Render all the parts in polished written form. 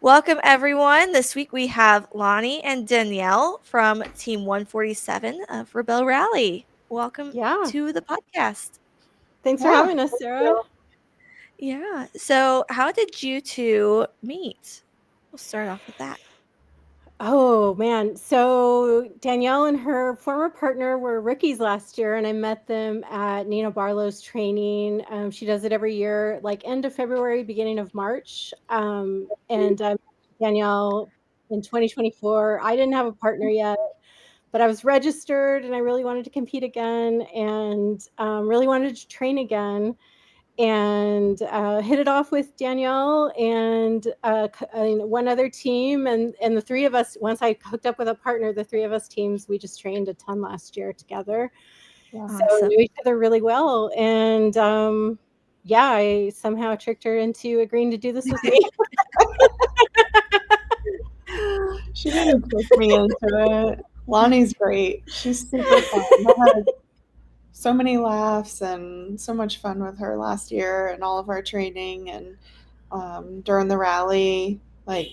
Welcome, everyone. This week we have Lonnie and Danielle from Team 147 of Rebelle Rally. Welcome to the podcast. Thanks for having us, Sarah. Yeah. So, how did you two meet? We'll start off with that. Oh, man. So Danielle and her former partner were rookies last year, and I met them at Nina Barlow's training. She does it every year, like end of February, beginning of March. And Danielle in 2024. I didn't have a partner yet, but I was registered, and I really wanted to compete again, and really wanted to train again. And hit it off with Danielle and one other team. And the three of us, once I hooked up with a partner, the three of us teams, we just trained a ton last year together. Awesome. So we knew each other really well. And I somehow tricked her into agreeing to do this with me. She didn't trick me into it. Lonnie's great. She's super fun. I had so many laughs and so much fun with her last year and all of our training and during the rally. Like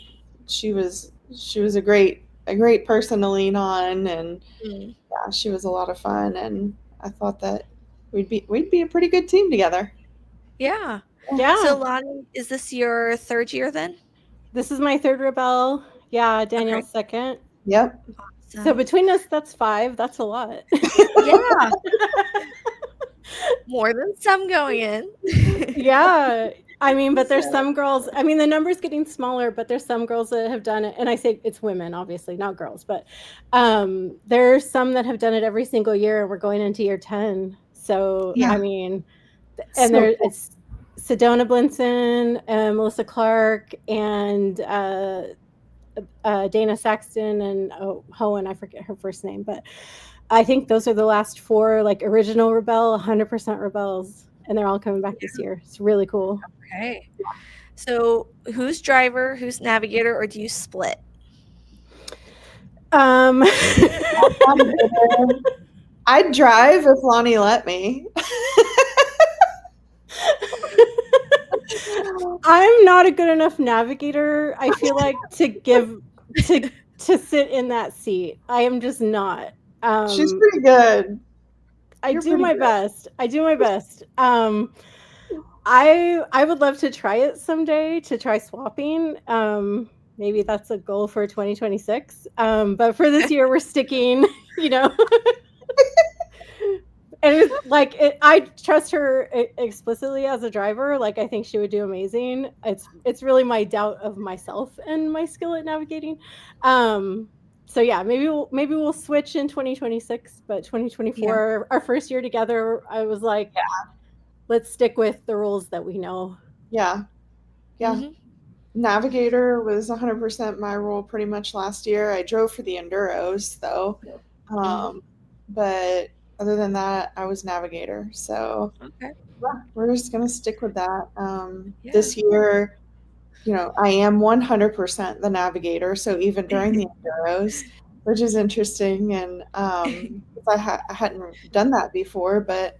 she was a great person to lean on, and yeah, she was a lot of fun, and I thought that we'd be a pretty good team together. Yeah. Yeah. So, Lonnie, is this your third year then? This is my third Rebelle. Yeah, Danielle's second. Yep. Awesome. So between us, that's 5. That's a lot. Yeah. More than some going in. Yeah. I mean, but there's some girls, I mean, the number's getting smaller, but there's some girls that have done it. And I say it's women, obviously, not girls, but there's some that have done it every single year, and we're going into year 10. So, Yeah. I mean, and it's Sedona Blinson, Melissa Clark, and Dana Saxton, and Hohen, I forget her first name, but I think those are the last 4, like original Rebelle, 100% Rebelles, and they're all coming back this year. It's really cool. Okay. So who's driver, who's navigator, or do you split? I'd drive if Lonnie let me. I'm not a good enough navigator, I feel like, to sit in that seat. I am just not. She's pretty good. I do my best. I would love to try it someday, to try swapping. Maybe that's a goal for 2026. But for this year, we're sticking, And it's like I trust her explicitly as a driver. Like, I think she would do amazing. It's really my doubt of myself and my skill at navigating. So yeah, maybe we'll switch in 2026, but 2024, our first year together, I was like, let's stick with the rules that we know. Yeah. Mm-hmm. Navigator was 100% my role pretty much last year. I drove for the Enduros though. But other than that, I was navigator. So we're just going to stick with that. This year, I am 100% the navigator. So even during the Enduros, which is interesting. And I hadn't done that before, but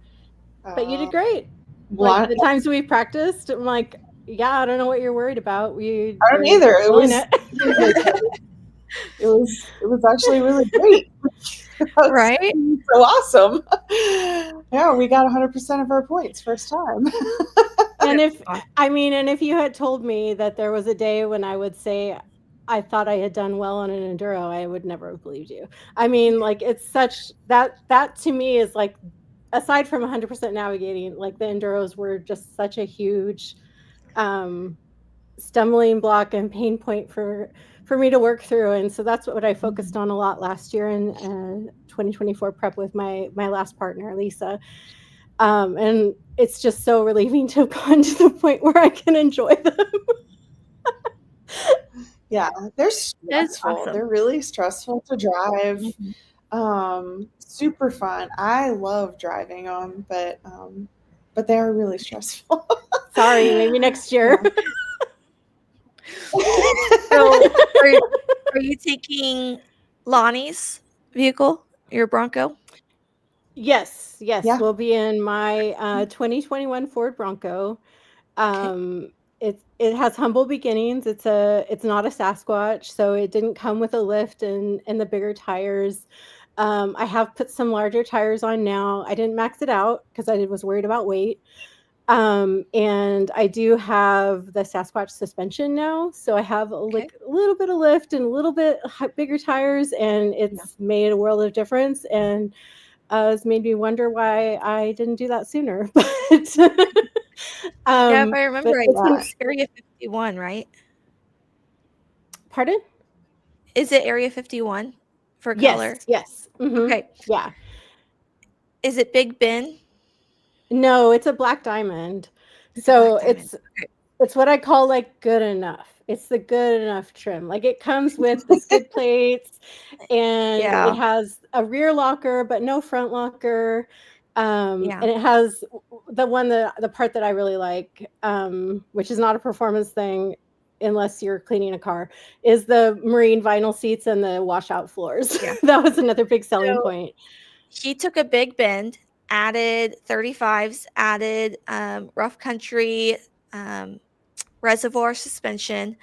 you did great. Like, the times we practiced, I'm like, yeah, I don't know what you're worried about. I don't either. It was actually really great. Right? So awesome. Yeah, we got 100% of our points first time. And if you had told me that there was a day when I would say I thought I had done well on an enduro, I would never have believed you. I mean, like, it's such that to me is like, aside from 100% navigating, like, the enduros were just such a huge stumbling block and pain point for me to work through. And so that's what I focused on a lot last year in 2024 prep with my last partner, Lisa. And it's just so relieving to have gone to the point where I can enjoy them. Yeah, they're stressful. Awesome. They're really stressful to drive. Super fun. I love driving them, but they are really stressful. Sorry, maybe next year. So, are you taking Lonnie's vehicle, your Bronco? Yes. Yeah. We'll be in my 2021 Ford Bronco. it has humble beginnings. It's not a Sasquatch, so it didn't come with a lift and the bigger tires. I have put some larger tires on now. I didn't max it out because I was worried about weight. And I do have the Sasquatch suspension now, so I have a little bit of lift and a little bit bigger tires, and it's made a world of difference. And it's made me wonder why I didn't do that sooner. But yeah, if I remember right, it's Area 51, right? Pardon? Is it Area 51 for color? Yes. Okay. Yeah. Is it Big Ben? No, it's a black diamond. It's So okay. it's what I call like good enough. It's the good enough trim. Like it comes with the skid plates and it has a rear locker but no front locker. And it has the part that I really like, which is not a performance thing unless you're cleaning a car, is the marine vinyl seats and the washout floors. Yeah. That was another big selling point. He took a big bend, added 35s, added rough country reservoir suspension,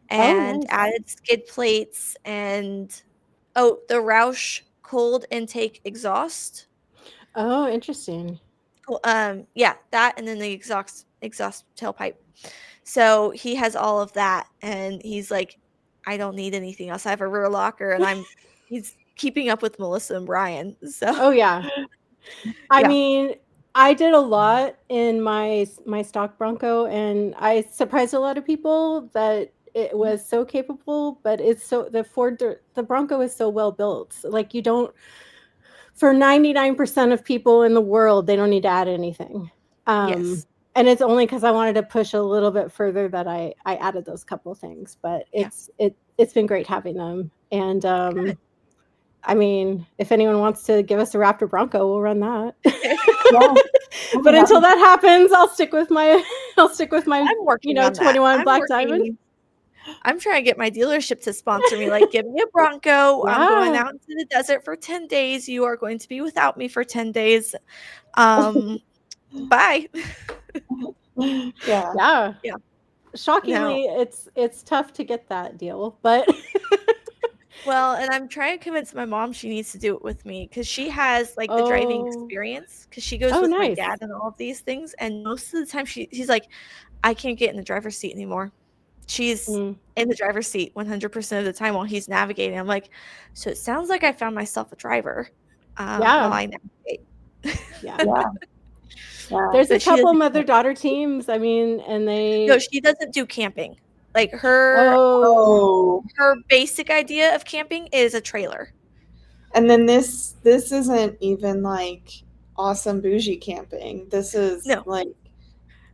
and nice. added skid plates and the Roush cold intake exhaust. Oh, interesting. Cool. Yeah, that and then the exhaust tailpipe. So he has all of that, and he's like, I don't need anything else. I have a rear locker, and he's keeping up with Melissa and Brian. So oh yeah. I mean, I did a lot in my stock Bronco, and I surprised a lot of people that it was so capable. But the Bronco is so well built. Like you don't, for 99% of people in the world, they don't need to add anything. yes. And it's only because I wanted to push a little bit further that I added those couple of things. But it's been great having them. And I mean, if anyone wants to give us a Raptor Bronco, we'll run that. But until that happens, I'll stick with my I'm working on 21 Black Diamond. I'm trying to get my dealership to sponsor me. Like, give me a Bronco. Yeah. I'm going out into the desert for 10 days. You are going to be without me for 10 days. Bye. Yeah. Shockingly, it's tough to get that deal, but well, and I'm trying to convince my mom she needs to do it with me because she has like the driving experience because she goes with my dad and all of these things. And most of the time she's like, I can't get in the driver's seat anymore. She's in the driver's seat 100% of the time while he's navigating. I'm like, so it sounds like I found myself a driver while I navigate. Yeah. There's a couple mother-daughter teams. I mean, and no, she doesn't do camping. Like her basic idea of camping is a trailer. And then this isn't even like awesome bougie camping. This is like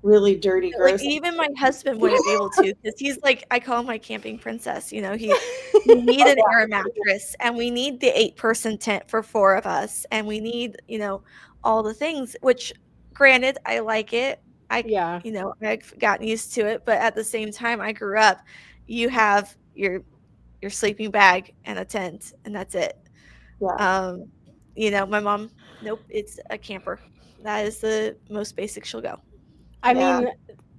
really dirty, gross. Like even my husband wouldn't be able to because he's like, I call him my camping princess. You know, we need an air mattress and we need the 8-person tent for 4 of us and we need, all the things, which granted, I like it. I've gotten used to it, but at the same time, I grew up, you have your sleeping bag and a tent and that's it. My mom, nope, it's a camper. That is the most basic she'll go. I mean,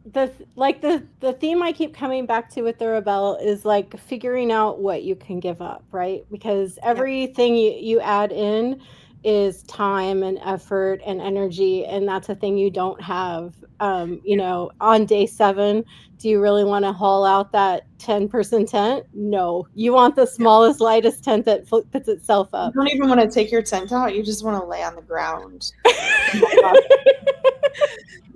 the theme I keep coming back to with the Rebelle is like figuring out what you can give up, right? Because everything you add in is time and effort and energy, and that's a thing you don't have. On day 7, do you really want to haul out that 10-person tent? No, you want the smallest, lightest tent that puts itself up. You don't even want to take your tent out. You just want to lay on the ground.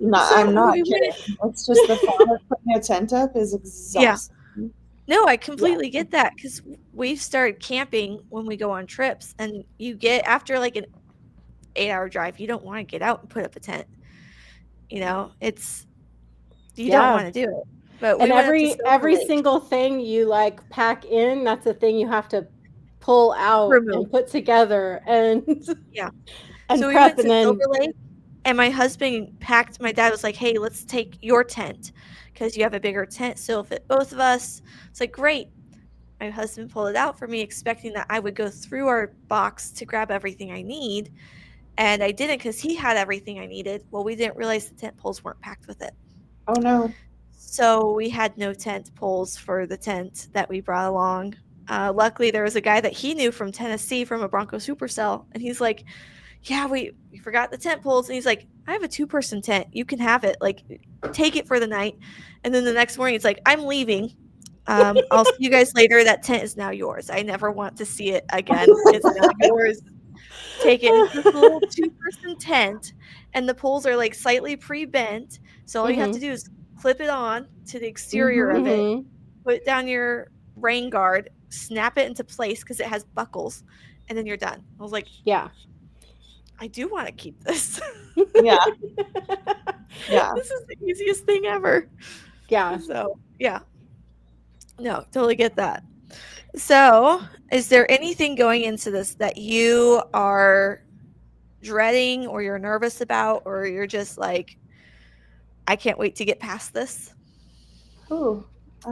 I'm not kidding. It's just the thought of putting a tent up is exhausting. Yeah. No, I completely get that because we've started camping when we go on trips, and you get after like an 8-hour drive, you don't want to get out and put up a tent. You don't want to do it. But and every single thing you like pack in, that's a thing you have to pull out and put together and and so prep we went to and then Silver Lake. And my husband packed, my dad was like, hey, let's take your tent because you have a bigger tent. So it'll fit both of us. It's like, great. My husband pulled it out for me, expecting that I would go through our box to grab everything I need. And I didn't because he had everything I needed. Well, we didn't realize the tent poles weren't packed with it. Oh, no. So we had no tent poles for the tent that we brought along. Luckily, there was a guy that he knew from Tennessee from a Bronco Supercell, and he's like, "Yeah, we forgot the tent poles." And he's like, "I have a 2-person tent. You can have it. Like, take it for the night." And then the next morning, it's like, "I'm leaving. I'll see you guys later. That tent is now yours. I never want to see it again. It's now yours. Take it." It's this little 2-person tent, and the poles are like slightly pre-bent. So all you have to do is clip it on to the exterior of it, put down your rain guard, snap it into place because it has buckles, and then you're done. I was like, Yeah. I do want to keep this. Yeah. Yeah. This is the easiest thing ever. Yeah. So, yeah. No, totally get that. So, is there anything going into this that you are dreading or you're nervous about, or you're just like, I can't wait to get past this? Ooh. I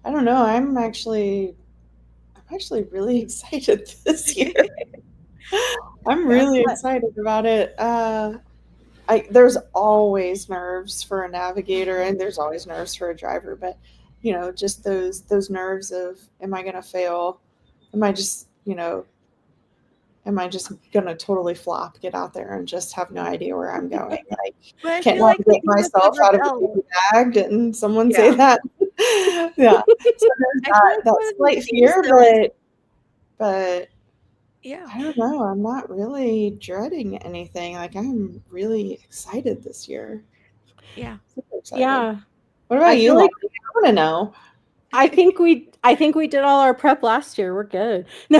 don't know. I'm actually really excited this year. I'm really excited about it. There's always nerves for a navigator, and there's always nerves for a driver, but just those nerves of, am I gonna fail? Am I just gonna totally flop, get out there and just have no idea where I'm going? Like, But I can't feel like navigate myself out of a paper bag. Didn't someone say that? Yeah. So there's that slight fear, but yeah, I don't know. I'm not really dreading anything. Like, I'm really excited this year. yeah, Super excited. Yeah. What about you? like, I want to know. I think we did all our prep last year. We're good. No.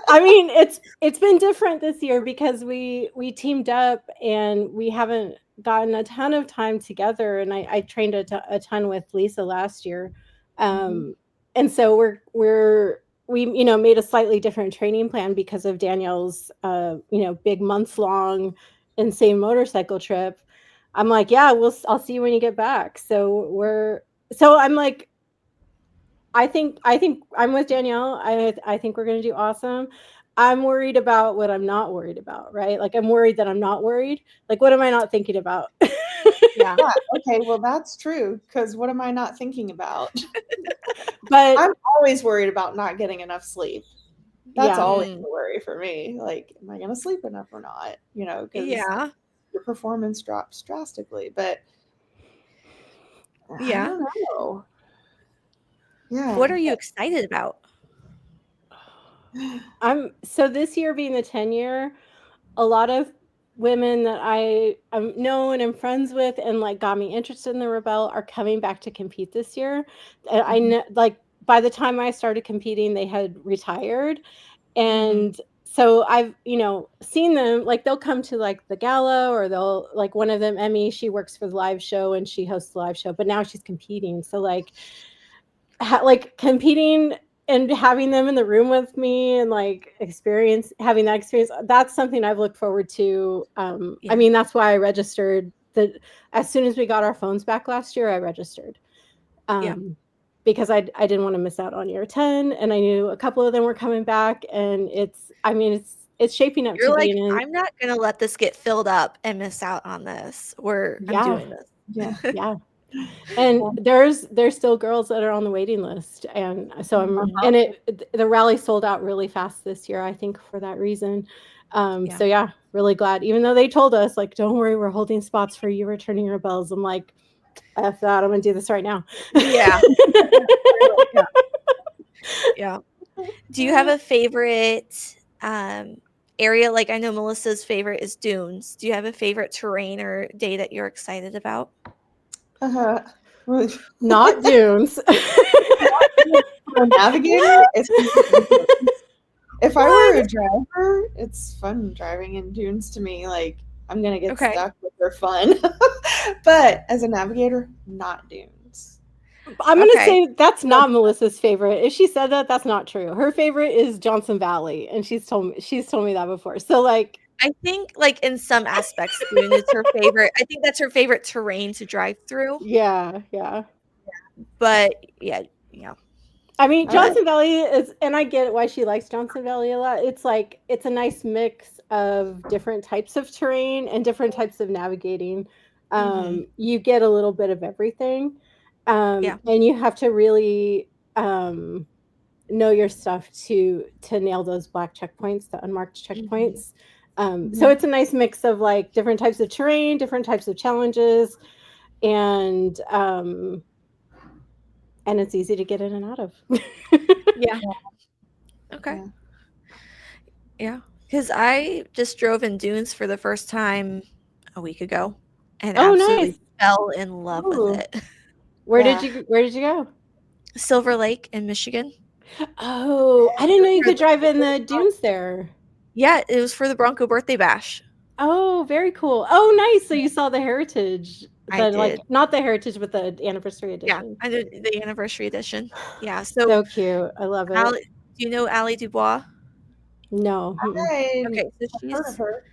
I mean, it's been different this year because we teamed up and we haven't gotten a ton of time together. And I trained a ton with Lisa last year, and so we made a slightly different training plan because of Danielle's big month-long insane motorcycle trip. I'm like, yeah, I'll see you when you get back. So I'm like, I think I'm with Danielle. I think we're going to do awesome. I'm worried about what I'm not worried about, right? Like, I'm worried that I'm not worried. Like, what am I not thinking about? yeah. Okay, well, that's true, because what am I not thinking about? But I'm always worried about not getting enough sleep. That's always a worry for me. Like, am I going to sleep enough or not? Because your performance drops drastically. But I don't know. Yeah. What are you excited about? So this year being the 10-year, a lot of women that I know and am friends with and like got me interested in the Rebelle are coming back to compete this year. And I know, like, by the time I started competing, they had retired. And so I've, seen them, like, they'll come to like the gala, or they'll, like, one of them, Emmy, she works for the live show and she hosts the live show, but now she's competing. So like competing and having them in the room with me and like having that experience, that's something I've looked forward to. I mean, that's why I registered as soon as we got our phones back last year, I registered. Because I didn't want to miss out on year 10, and I knew a couple of them were coming back, and it's shaping up You're to like, being I'm not going to let this get filled up and miss out on this. I'm doing this. Yeah. And there's still girls that are on the waiting list, and so the rally sold out really fast this year, I think, for that reason. So yeah, really glad, even though they told us, like, don't worry, we're holding spots for you returning Rebelles. I'm like, F that, I'm gonna do this right now. Yeah. Do you have a favorite area? Like, I know Melissa's favorite is dunes. Do you have a favorite terrain or day that you're excited about? Not dunes. For a navigator, if I were a driver, it's fun driving in dunes to me. Like, I'm gonna get stuck, but they're fun. But as a navigator, not dunes. I'm gonna say that's not Melissa's favorite. If she said that, that's not true. Her favorite is Johnson Valley, and she's told me that before. So like, I think, like, in some aspects, dune is her favorite. I think that's her favorite terrain to drive through. Yeah. But yeah. I mean, Johnson Valley is, and I get why she likes Johnson Valley a lot. It's like, it's a nice mix of different types of terrain and different types of navigating. You get a little bit of everything. Yeah. And you have to really know your stuff to nail those black checkpoints, the unmarked Mhm. checkpoints. So Mhm. it's a nice mix of like different types of terrain, different types of challenges, and it's easy to get in and out of. Yeah. Yeah. Okay. Yeah. Yeah. Because I just drove in dunes for the first time a week ago and Oh, absolutely nice. fell in love with Ooh. it. Yeah. Where did you go? Silver Lake in Michigan. Oh, I It didn't know was you for could the drive in the dunes there. Yeah, it was for the Bronco birthday bash. Oh, very cool. Oh, nice. So you saw the heritage, I the like did. not the heritage, but the anniversary Yeah, edition. I did the anniversary edition. Yeah, so So cute. I love it. Allie do you know Allie Dubois? No. Mm-mm. I Okay, so have heard of her.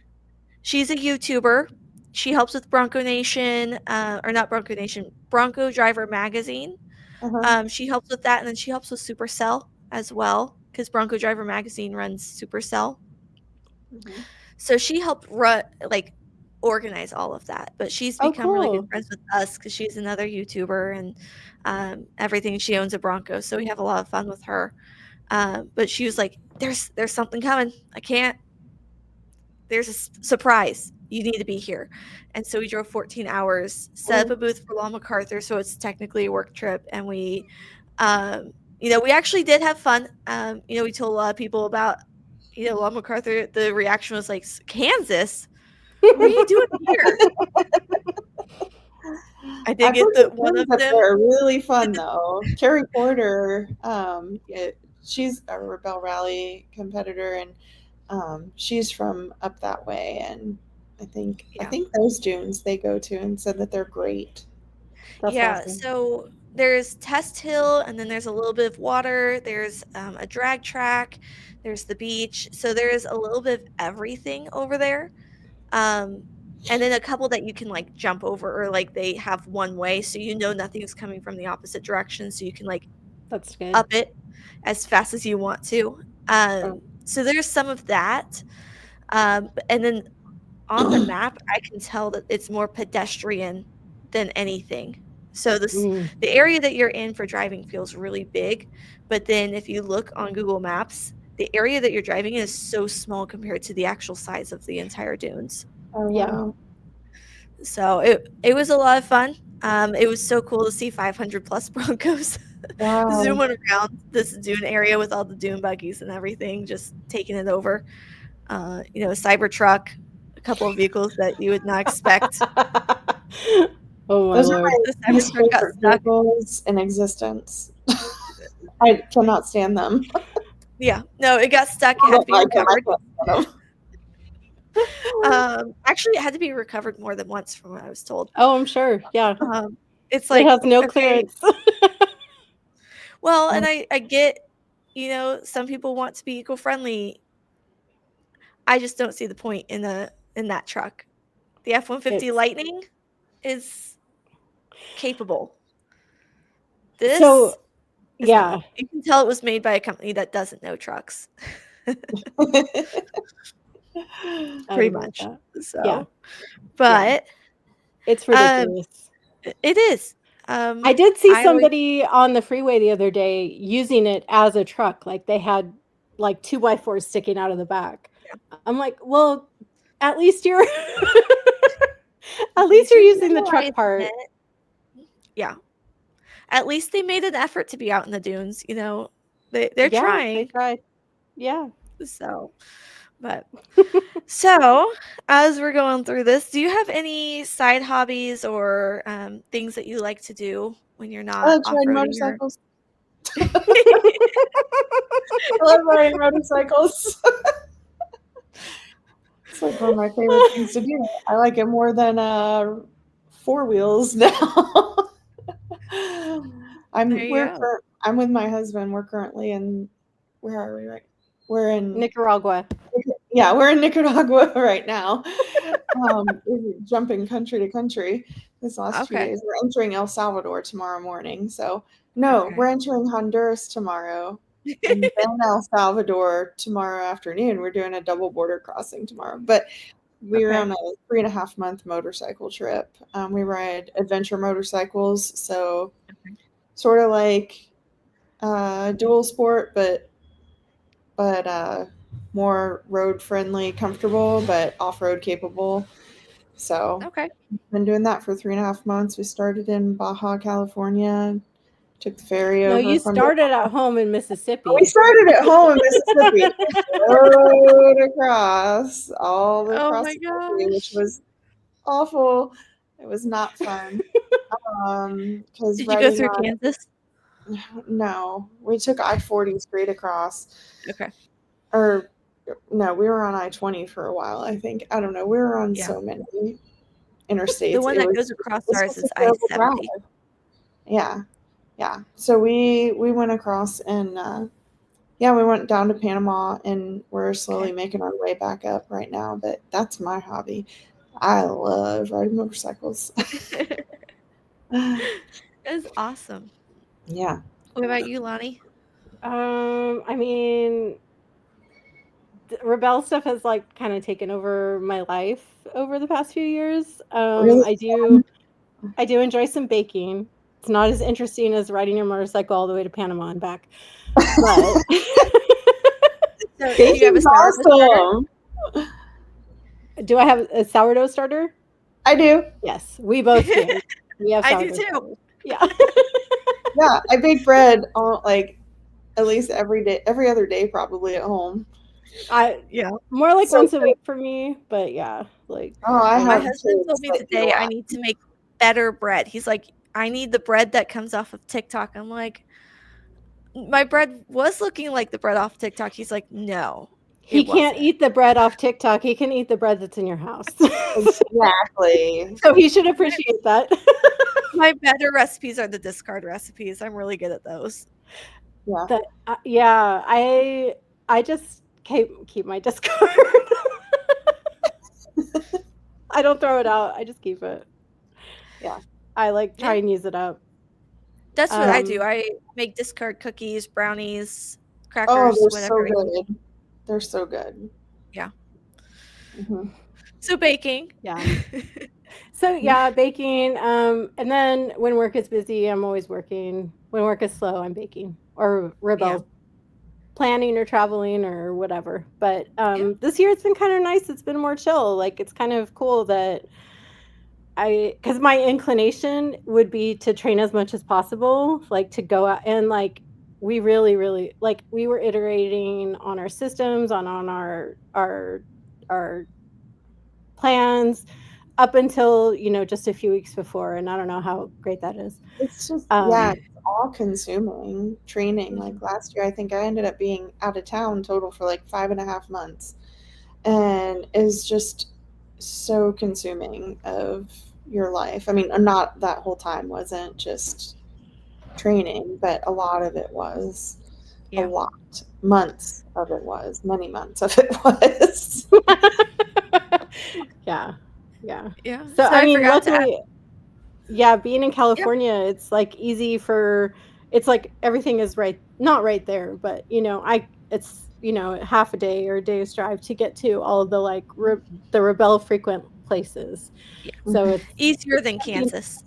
she's a YouTuber. She helps with Bronco Nation, or not Bronco Nation, Bronco Driver Magazine. Uh-huh. She helps with that, and then she helps with Supercell as well, because Bronco Driver Magazine runs Supercell. Mhm. So she helped like organize all of that. But she's Oh, become really good cool. friends with us because she's another YouTuber and everything. She owns a Bronco, so we have a lot of fun with her. But she was like, "There's something coming. I can't. There's a surprise. You need to be here." And so we drove 14 hours, set up a Oh. booth for Law MacArthur, so it's technically a work trip, and um, we actually did have fun. We told a lot of people about, Law MacArthur. The reaction was like, "Kansas? What are you doing here?" I did I've get heard the the one tunes of up them. there are really fun though. Carrie Porter, she's a Rebelle Rally competitor, and she's from up that way, and I Yeah. think those dunes they go to and said that they're great. That's Yeah, awesome. so there's Test Hill, and then there's a little bit of water, there's, a drag track, there's the beach, so there's a little bit of everything over there, um, and then a couple that you can, like, jump over or, like, they have one way, so nothing's coming from the opposite direction, so you can, like, That's good. up it as fast as you want to, Oh. so there's some of that, and then on the map, I can tell that it's more pedestrian than anything. So Mm. the area that you're in for driving feels really big, but then if you look on Google Maps, the area that you're driving in is so small compared to the actual size of the entire dunes. Oh Yeah. wow. So it was a lot of fun. It was so cool to see 500 plus Broncos Wow. zooming around this dune area with all the dune buggies and everything, just taking it over. A Cybertruck, a couple of vehicles that you would not expect. Oh my Those are lord. my The least Cybertruck got favorite stuck. vehicles in existence. I cannot stand them. Yeah, no, it got stuck, it I had to don't be like them. I recovered. can't stand them. Actually, it had to be recovered more than once from what I was told. Oh, I'm sure. Yeah. It's It like, has no okay, clearance. well, and I get, some people want to be eco-friendly. I just don't see the point in that truck. The F-150 It's Lightning is capable. so This is not. yeah. You can tell it was made by a company that doesn't know trucks, I pretty would agree with much. that. Yeah. So, Yeah. but, It's um, ridiculous. it is. I did see I always somebody on the freeway the other day using it as a truck, like, they had, like, 2 by 4s sticking out of the back. I'm like, "Well, at least you're at least He's you're using the truck utilizing part." it. Yeah. At least they made an effort to be out in the dunes, they're Yeah, they trying. tried. Yeah. So, but so, as we're going through this, do you have any side hobbies or, things that you like to do when you're I not like riding off-roading or motorcycles. I love riding motorcycles. It's like one of my favorite things to do. I like it more than four wheels now. There you go. I'm with my husband. We're currently in where are we right? We're in Nicaragua. yeah, we're in Nicaragua right now. We're jumping country to country this last few Okay, days. We're entering El Salvador tomorrow morning. So no, okay. we're entering Honduras tomorrow. And then El Salvador tomorrow afternoon. We're doing a double border crossing tomorrow. But We were Okay. on a 3.5 month motorcycle trip. We ride adventure motorcycles, so Okay. sort of like dual sport, but more road friendly, comfortable, but off road capable. So Okay. been doing that for 3.5 months. We started in Baja, California, took the ferry No, over you from started at home in We Mississippi. started at home in Mississippi, rode across all Oh across my the country, which gosh. was awful. It was not fun. Because Did you go riding through on Kansas? no, we took I-40 straight across, Okay. or no, we were on I-20 for a while. I think I don't know. We were on Yeah. so many The interstates. one that goes across This ours was is a terrible drive. I-70. Yeah, yeah. So we went across and yeah, we went down to Panama and we're slowly Okay. making our way back up right now. But that's my hobby. I love riding motorcycles. That's awesome. Yeah. What about you, Lonnie? I mean, Rebelle stuff has like kind of taken over my life over the past few years. Really I do enjoy some baking. It's not as interesting as riding your motorcycle all the way to Panama and back, but So, do you have a baking's sourdough starter? awesome. do I have a sourdough starter? I do. Yes, we both do. We have I do sourdough too. starters. Yeah. Yeah, I bake bread all, like at least every day, every other day, probably at home. Yeah. More like So once a good. week for me, but yeah, like Oh, I My have husband told kids me that eat a today I lot. need to make better bread. He's like, I need the bread that comes off of TikTok. I'm like, my bread was looking like the bread off TikTok. He's like, no, he it can't wasn't. eat the bread off TikTok. He can eat the bread that's in your house. Exactly. So he should appreciate that. My better recipes are the discard recipes. I'm really good at those. Yeah. That yeah, I just keep my discard. I don't throw it out. I just keep it. Yeah. I like try Yeah. and use it up. That's what I do. Um, I make discard cookies, brownies, Oh, crackers, they're whatever so I need. good. They're so good. Yeah. Mhm. So baking. yeah. So yeah, baking. And then when work is busy, I'm always working. When work is slow, I'm baking or Yeah. rebel planning or traveling or whatever. But Yeah. this year it's been kind of nice. It's been more chill. Like it's kind of cool that because my inclination would be to train as much as possible, like to go out and like we really, really like we were iterating on our systems, on our plans up until just a few weeks before, and I don't know how great that is. It's just, yeah, Um, it's all consuming training. Like mhm. last year, I think I ended up being out of town total for like 5.5 months. And is just so consuming of your life. I mean, not that whole time wasn't just training, but a lot of it was. A Yeah. lot. Months of it was. Many months of it was. Yeah, yeah. Yeah. So So I I mean, forgot to ask. luckily, yeah, being in Yeah. California, it's like easy for it's like everything is right not right there, but it's half a day or a day's drive to get to all of the like the Rebelle frequent places. Yeah. So it's Easier than Kansas.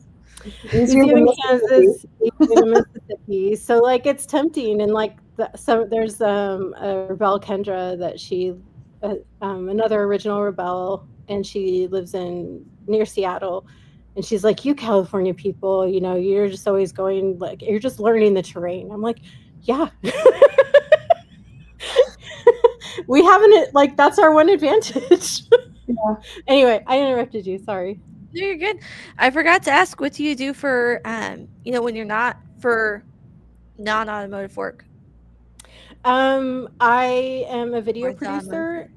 Easier easier than than Mississippi. Kansas, easier than Mississippi. So like it's tempting and like there's a Rebelle Kendra that another original Rebelle, and she lives in near Seattle. And she's like, you California people, you're just always going like you're just learning the terrain. I'm like, yeah. We haven't like that's our one advantage. Yeah. Anyway, I interrupted you. Sorry. No, you're good. I forgot to ask, what do you do for when you're not for non-automotive work? I am a Or video is it automotive producer. work?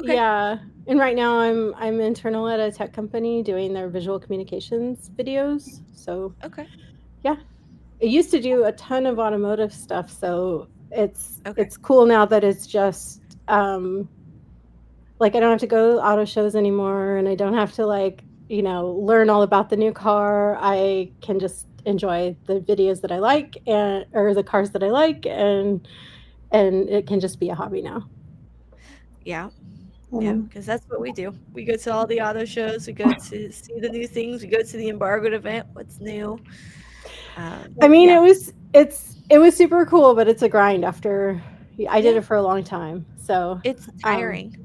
Okay. Yeah, and right now I'm internal at a tech company doing their visual communications videos. So Okay. yeah, I used to do a ton of automotive stuff. So Okay. it's cool now that it's just like I don't have to go to auto shows anymore, and I don't have to like learn all about the new car. I can just enjoy the videos that I like and or the cars that I like, and it can just be a hobby now. Yeah. Yeah, And because that's what we do. We go to all the auto shows. We go to see the new things. We go to the embargoed event. What's new? I mean, Yeah, it was super cool, but it's a grind after I did yeah. it for a long time. So, It's um, tiring.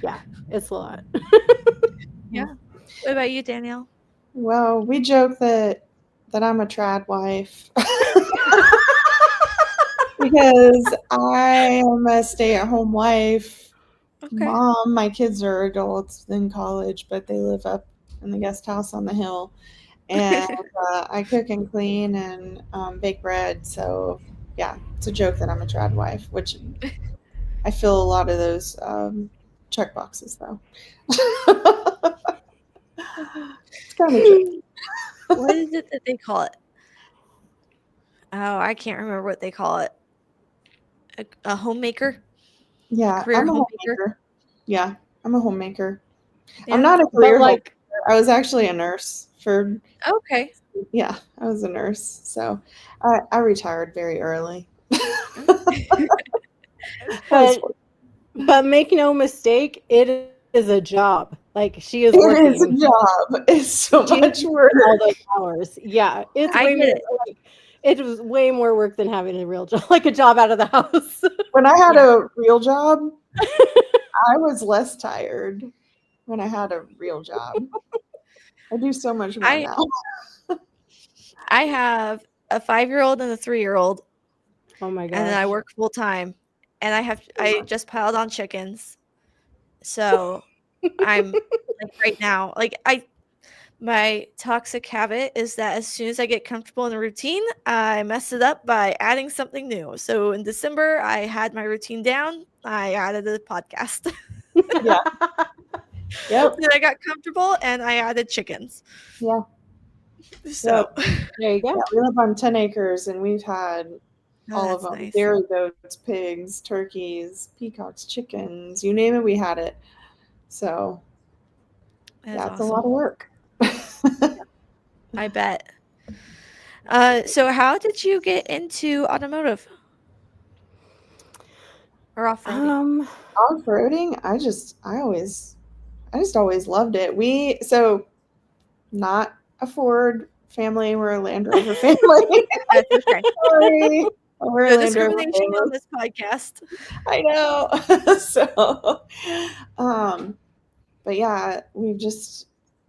yeah, it's a lot. Yeah. What about you, Danielle? well, we joke that I'm a trad wife because I am a stay-at-home wife, Okay. mom. My kids are adults in college, but they live up in the guest house on the hill, and I cook and clean and bake bread. So yeah, it's a joke that I'm a trad wife, which I feel a lot of those check boxes though. It's kind of tricky. What is it that they call it? Oh, I can't remember what they call it. A homemaker? A Yeah, career I'm a homemaker? homemaker. Yeah, I'm a homemaker. I'm Yeah. not a But career homemaker. like, I was actually a nurse for, Okay. yeah, I was a nurse. So I retired very early. That was but make no mistake, it is a job. Like she is It is a working. job. It's so She is much work. working all those hours. Yeah, it's I way get more it. like it was way more work than having a real job, like a job out of the house. When I had Yeah. a real job, I was less tired when I had a real job. I do so much more I now. I have a 5-year-old and a 3-year-old, Oh my and then I gosh. work full time, and I just piled on chickens. So, I'm like, right now, my toxic habit is that as soon as I get comfortable in a routine, I mess it up by adding something new. So in December, I had my routine down. I added a podcast. Yeah. Yep. Then I got comfortable and I added chickens. Yeah. So, Yep. There you Yeah. go. We live on 10 acres and we've had oh, all of that's them: nice. dairy goats, pigs, turkeys, peacocks, chickens, you name it, we had it. So, That is yeah, it's a lot awesome. of work. I bet. So how did you get into automotive or off-roading? Um, Off-roading, I just always loved it. So not a Ford family, we're a Land Rover family. That's okay. Sorry. We're a No Land Rover discrimination family. on this podcast. I know. So, um, but yeah,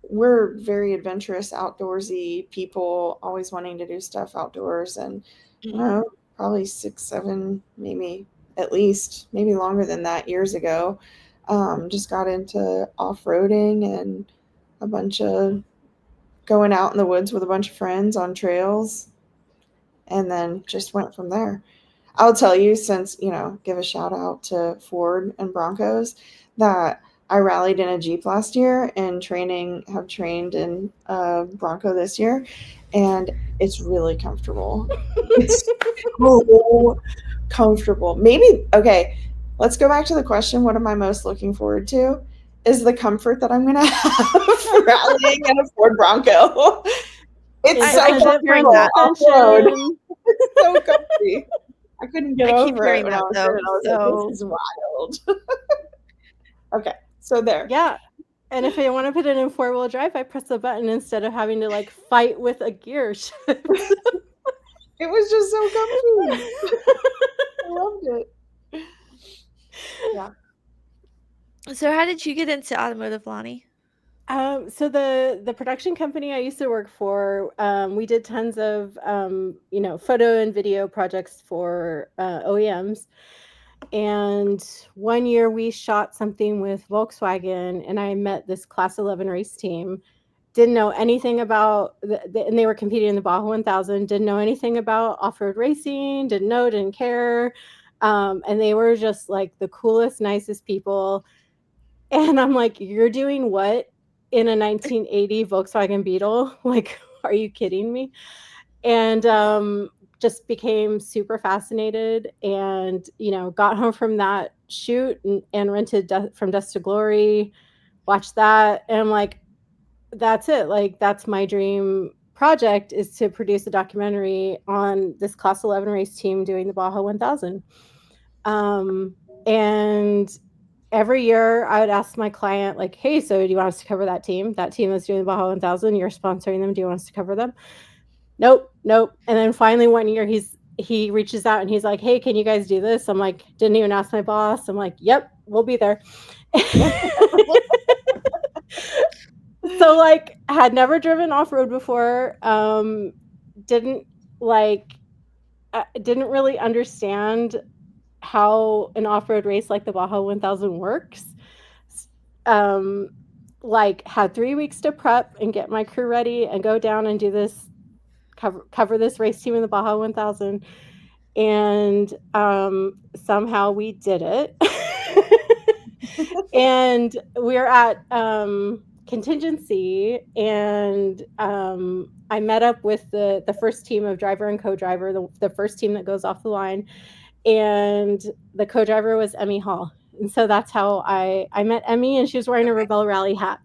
we're very adventurous, outdoorsy people, always wanting to do stuff outdoors. And, you Mhm. know, probably 6, 7, maybe at least, maybe longer than that years ago, just got into off roading and a bunch of going out in the woods with a bunch of friends on trails, and then just went from there. I'll tell you, since, give a shout out to Ford and Broncos, that I rallied in a Jeep last year and have trained in a Bronco this year, and it's really comfortable. It's so comfortable. Maybe, okay, let's go back to the question: what am I most looking forward to? Is the comfort that I'm going to have rallying in a Ford Bronco. It's so I keep independent hearing front comfortable that. off road. suspension. It's so comfy. I couldn't get I keep over it hearing when I that was in though. it. I was like, this So is wild. Okay, so there. Yeah. And if I want to put it in four-wheel drive, I press the button instead of having to like fight with a gear shift. It was just so comfy. I loved it. Yeah. so how did you get into automotive, Lonnie? So the production company I used to work for, we did tons of photo and video projects for OEMs. And one year we shot something with Volkswagen, and I met this Class 11 race team. Didn't know anything about, and they were competing in the Baja 1000. Didn't know anything about off-road racing. Didn't care. And they were just like the coolest, nicest people. And I'm like, "You're doing what in a 1980 Volkswagen Beetle? Like, are you kidding me?" And just became super fascinated, and got home from that shoot and rented From Dust to Glory, watched that, and I'm like, that's it. Like, that's my dream project, is to produce a documentary on this Class 11 race team doing the Baja 1000. And every year I would ask my client, like, hey, so do you want us to cover that team? That team that's doing the Baja 1000, you're sponsoring them. Do you want us to cover them? Nope, nope. And then finally one year he reaches out and he's like, hey, can you guys do this? I'm like, didn't even ask my boss. I'm like, yep, we'll be there. So like had never driven off-road before. Didn't like didn't really understand how an off-road race like the Baja 1000 works. Like had 3 weeks to prep and get my crew ready and go down and do this cover this race team in the Baja 1000, and somehow we did it. And we're at contingency, and I met up with the first team of driver and co-driver, the first team that goes off the line, and the co-driver was Emmy Hall. And so that's how I met Emmy, and she was wearing a Rebelle Rally hat.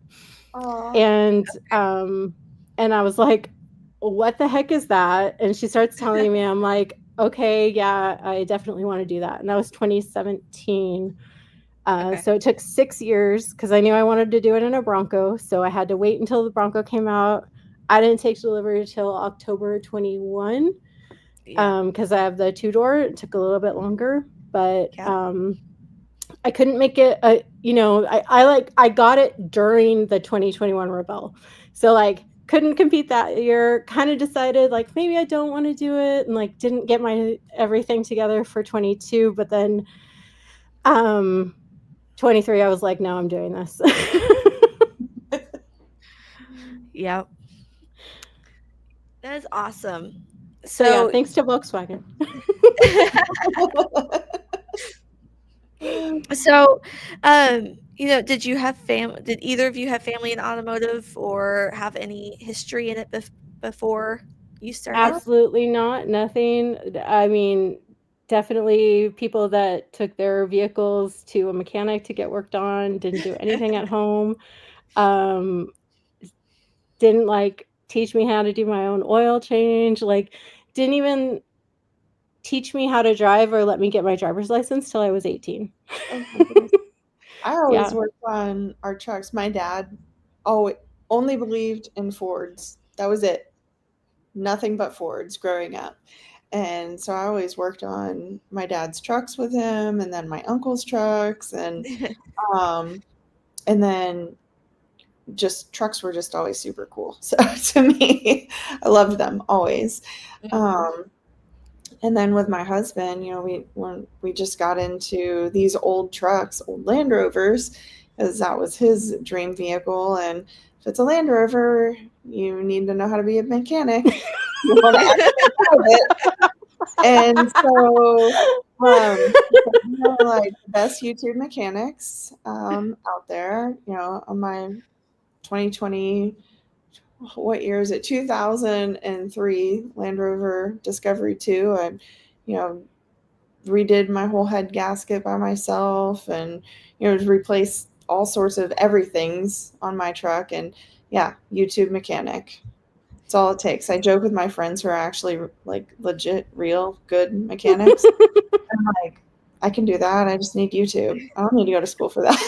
Aww. And I was like, what the heck is that? And she starts telling me, I'm like, okay, yeah, I definitely want to do that. And that was 2017. So it took 6 years because I knew I wanted to do it in a Bronco. So I had to wait until the Bronco came out. I didn't take delivery until October 21 because I have the 2-door. It took a little bit longer, but I couldn't make it. I got it during the 2021 Rebelle. So like couldn't compete that year. Kind of decided like maybe I don't want to do it, and like didn't get my everything together for 22. But then 23, I was like, no, I'm doing this. Yep. That is awesome. So yeah, thanks to Volkswagen. So, did you have did either of you have family in automotive or have any history in it before you started? Absolutely not. Nothing. I mean, definitely people that took their vehicles to a mechanic to get worked on, didn't do anything at home. Didn't like teach me how to do my own oil change, like didn't even teach me how to drive or let me get my driver's license till I was 18. Oh my goodness. I always worked on our trucks. My dad only believed in Fords. That was it. Nothing but Fords growing up. And so I always worked on my dad's trucks with him, and then my uncle's trucks, and then just trucks were just always super cool. So to me, I loved them always. And then with my husband, when we just got into these old trucks, old Land Rovers, because that was his dream vehicle. And if it's a Land Rover, you need to know how to be a mechanic. You want to actually drive it. And so, like the best YouTube mechanics out there, on my 2020, what year is it? 2003 Land Rover Discovery 2. And, redid my whole head gasket by myself, and, replaced all sorts of everythings on my truck. And yeah, YouTube mechanic. It's all it takes. I joke with my friends who are actually like legit, real good mechanics. I'm like, I can do that. I just need YouTube. I don't need to go to school for that.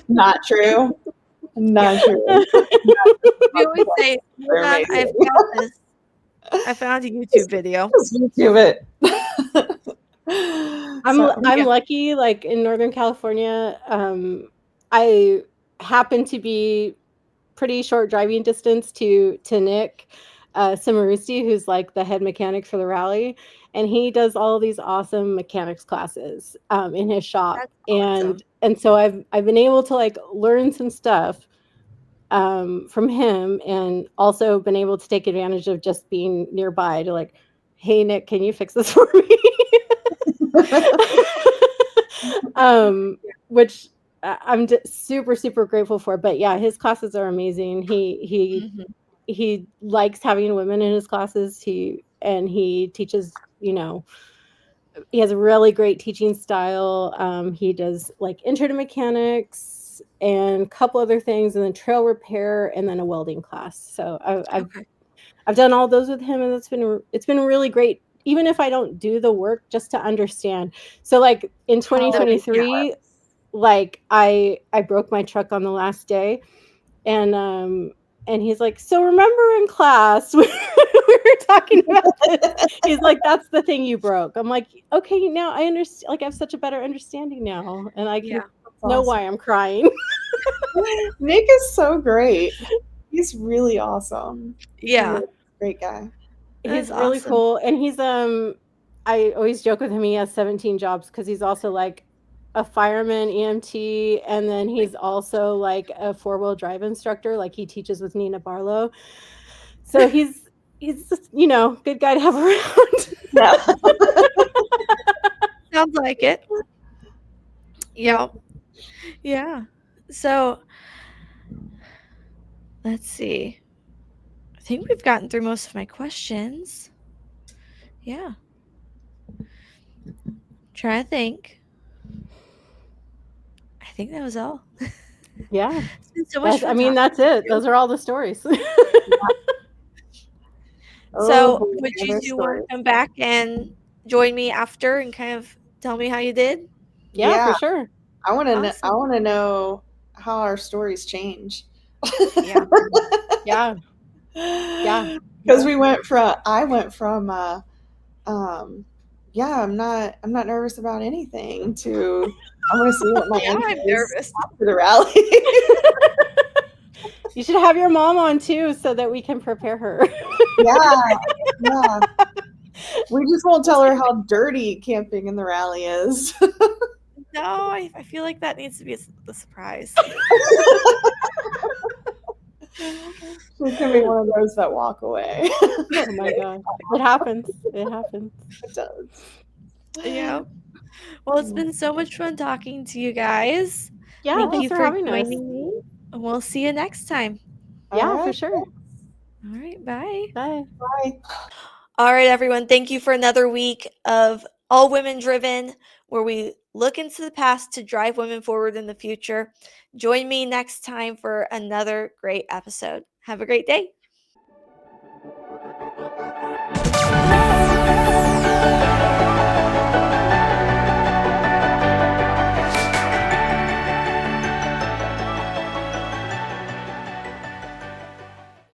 Not true. Not true. We always say, I found a YouTube video. Just YouTube it. I'm lucky, like in Northern California, I happen to be pretty short driving distance to Nick Simarusti, who's like the head mechanic for the rally, and he does all these awesome mechanics classes in his shop. Awesome. And so I've been able to like learn some stuff from him, and also been able to take advantage of just being nearby to like, hey Nick, can you fix this for me? Which I'm super, super grateful for. But yeah, his classes are amazing. He likes having women in his classes. He teaches, he has a really great teaching style. He does like intro to mechanics and a couple other things, and then trail repair, and then a welding class. So I've done all those with him, and it's been really great even if I don't do the work, just to understand. So like in 2023, like I broke my truck on the last day, and he's like, so remember in class we were talking about this. He's like, that's the thing you broke. I'm like, okay, now I understand. Like I have such a better understanding now, and I can know why I'm crying. Nick is so great. He's really awesome. Yeah. He's a great guy. He's really cool. And he's I always joke with him, he has 17 jobs because he's also like a fireman, EMT, and then he's also like a 4-wheel drive instructor. Like he teaches with Nina Barlow. So he's just, you know, good guy to have around. Yeah. Sounds like it. Yeah. Yeah. So let's see. I think we've gotten through most of my questions. Yeah. Trying to think. I think that was all. Yeah. It's been so much fun. I mean, that's it. Those are all the stories. So would you two want to come back and join me after and kind of tell me how you did? Yeah, for sure. I want to know how our stories change. Yeah. Yeah. Yeah. Because I went from yeah, I'm not nervous about anything to I want to see what my I'm nervous after the rally. You should have your mom on too so that we can prepare her. Yeah. We just won't tell her how dirty camping in the rally is. No, I feel like that needs to be the surprise. She's gonna be one of those that walk away. Oh my god. It happens. It happens. It does. Yeah. Well, it's been so much fun talking to you guys. Yeah, Thank thanks you for for having us. joining me. And we'll see you next time. Yeah, for sure. All right, bye. Bye. Bye. All right, everyone. Thank you for another week of All Women Driven, where we look into the past to drive women forward in the future. Join me next time for another great episode. Have a great day.